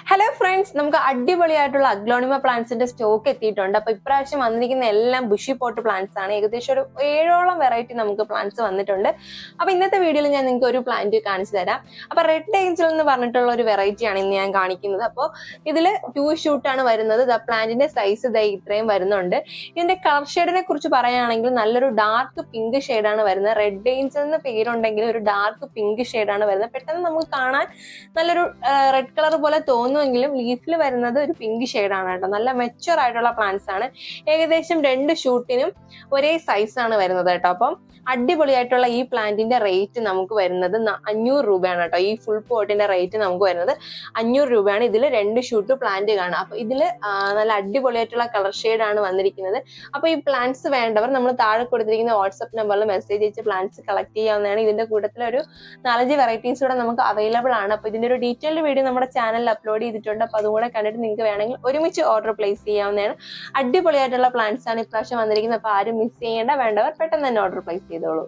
Hello friends, നമുക്ക് അടിപൊളിയായിട്ടുള്ള aglaonema പ്ലാന്റ്സിന്റെ stock എത്തിയിട്ടുണ്ട്. അപ്പൊ ഇപ്രാവശ്യം വന്നിരിക്കുന്ന എല്ലാം ബുഷി പോട്ട് പ്ലാന്റ്സ് ആണ്. ഏകദേശം ഒരു 7ഓളം വെറൈറ്റി നമുക്ക് പ്ലാന്റ്സ് വന്നിട്ടുണ്ട്. അപ്പൊ ഇന്നത്തെ വീഡിയോയിൽ ഞാൻ നിങ്ങൾക്ക് ഒരു പ്ലാന്റ് കാണിച്ചു തരാം. അപ്പൊ റെഡ് ഏഞ്ചൽ എന്ന് പറഞ്ഞിട്ടുള്ള ഒരു വെറൈറ്റി ആണ് ഇന്ന് ഞാൻ കാണിക്കുന്നത്. അപ്പോൾ ഇതില് 2 ഷൂട്ടാണ് വരുന്നത്. പ്ലാന്റിന്റെ സൈസ് ഇത്രയും വരുന്നുണ്ട്. ഇതിന്റെ കളർ ഷെയ്ഡിനെ കുറിച്ച് പറയുകയാണെങ്കിൽ നല്ലൊരു ഡാർക്ക് പിങ്ക് ഷെയ്ഡാണ് വരുന്നത്. റെഡ് ഏഞ്ചൽ എന്ന പേരുണ്ടെങ്കിൽ ഒരു ഡാർക്ക് പിങ്ക് ഷെയ്ഡാണ് വരുന്നത്. പെട്ടെന്ന് നമുക്ക് കാണാൻ നല്ലൊരു റെഡ് കളർ പോലെ തോന്നുമെങ്കിലും ലീഫിൽ വരുന്നത് ഒരു പിങ്ക് ഷെയ്ഡാണ് കേട്ടോ. നല്ല മെച്ചുവർ ആയിട്ടുള്ള പ്ലാന്റ്സ് ആണ്. ഏകദേശം 2 ഷൂട്ടിനും ഒരേ സൈസ് ആണ് വരുന്നത് കേട്ടോ. അപ്പം അടിപൊളിയായിട്ടുള്ള ഈ പ്ലാന്റിന്റെ റേറ്റ് നമുക്ക് വരുന്നത് 500 രൂപയാണ് കേട്ടോ. ഈ ഫുൾ പോട്ടിന്റെ റേറ്റ് നമുക്ക് വരുന്നത് 500 രൂപയാണ്. ഇതിൽ 2 ഷൂട്ട് പ്ലാന്റ് കാണാം. അപ്പൊ ഇതില് നല്ല അടിപൊളിയായിട്ടുള്ള കളർ ഷെയ്ഡ് ആണ് വന്നിരിക്കുന്നത്. അപ്പൊ ഈ പ്ലാന്റ്സ് വേണ്ടവർ നമ്മൾ താഴെ കൊടുത്തിരിക്കുന്ന വാട്സ്ആപ്പ് നമ്പറിൽ മെസ്സേജ് അയച്ച് പ്ലാന്റ്സ് കളക്ട് ചെയ്യാവുന്നതാണ്. ഇതിന്റെ കൂട്ടത്തിൽ ഒരു 4-5 വെറൈറ്റീസ് കൂടെ നമുക്ക് അവൈലബിൾ ആണ്. അപ്പൊ ഇതിന്റെ ഒരു ഡീറ്റെയിൽഡ് വീഡിയോ നമ്മുടെ ചാനലിൽ അപ്ലോഡ് ചെയ്തിട്ടുണ്ട്. അപ്പൊ അതും കൂടെ കണ്ടിട്ട് നിങ്ങൾക്ക് വേണമെങ്കിൽ ഒരുമിച്ച് ഓർഡർ പ്ലേസ് ചെയ്യാവുന്നതാണ്. അടിപൊളിയായിട്ടുള്ള പ്ലാന്റ്സ് ആണ് ഇപ്രാവശ്യം വന്നിരിക്കുന്നത്. അപ്പൊ ആരും മിസ് ചെയ്യേണ്ട, വേണ്ടവർ പെട്ടെന്ന് തന്നെ ഓർഡർ പ്ലേസ് ചെയ്തോളൂ.